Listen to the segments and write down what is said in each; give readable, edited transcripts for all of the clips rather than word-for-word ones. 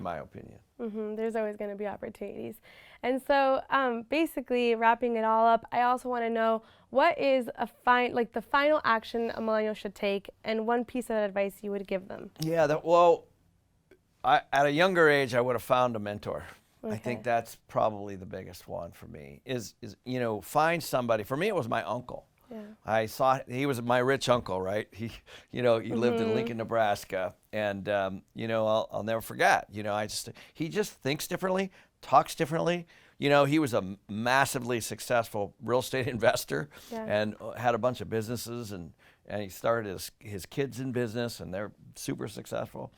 in my opinion. There's always going to be opportunities. And so basically wrapping it all up, I also want to know what is the final action a millennial should take and one piece of advice you would give them. Yeah, well, at a younger age, I would have found a mentor. I think that's probably the biggest one for me is find somebody. For me, it was my uncle. Yeah. I saw he was my rich uncle, right? He lived in Lincoln, Nebraska, and I'll never forget. He just thinks differently, talks differently. He was a massively successful real estate investor and had a bunch of businesses, and he started his kids in business, and they're super successful.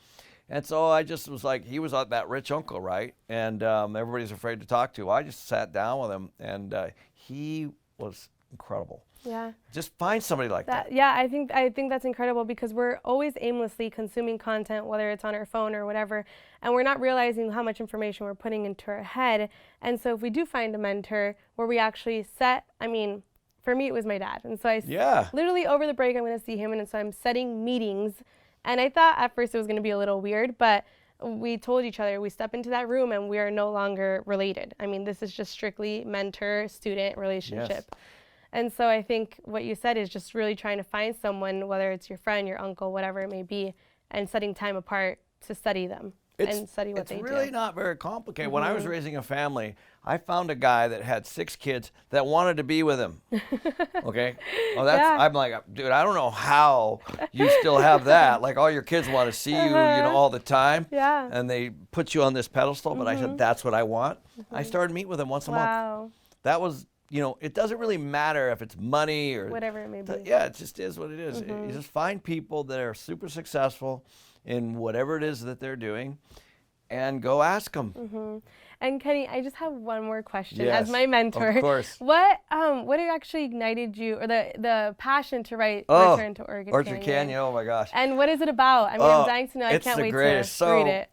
And so I just was like, he was that rich uncle, right? And everybody's afraid to talk to. I just sat down with him, and he was incredible. Yeah. Just find somebody like that. Yeah, I think that's incredible because we're always aimlessly consuming content, whether it's on our phone or whatever, and we're not realizing how much information we're putting into our head. And so if we do find a mentor where we actually for me it was my dad. And so literally over the break I'm going to see him, and so I'm setting meetings. And I thought at first it was going to be a little weird, but we told each other we step into that room and we are no longer related. This is just strictly mentor-student relationship. Yes. And so I think what you said is just really trying to find someone, whether it's your friend, your uncle, whatever it may be, and setting time apart to study them and study what they do. It's really not very complicated. When I was raising a family, I found a guy that had 6 kids that wanted to be with him. Okay? Well, I'm like, dude, I don't know how you still have that. Like all your kids want to see you, all the time. Yeah. And they put you on this pedestal, but I said, that's what I want. I started meeting with him once a month. That was, it doesn't really matter if it's money or whatever it may be. Yeah, it just is what it is. You just find people that are super successful in whatever it is that they're doing and go ask them. And Kenny, I just have one more question yes, as my mentor. Of course. What actually ignited you, or the passion to write Return to Orchid Canyon? Orchid Canyon, oh my gosh. And what is it about? I'm dying to know. I can't wait to read it.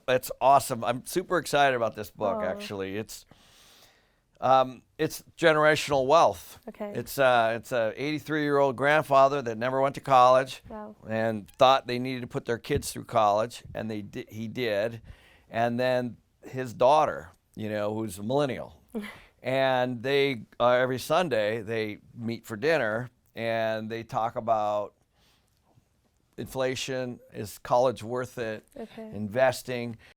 It's awesome. I'm super excited about this book, actually. It's generational wealth. Okay. It's a 83-year-old grandfather that never went to college and thought they needed to put their kids through college, and he did. And then his daughter, who's a millennial, and they every Sunday they meet for dinner and they talk about inflation, is college worth it, investing.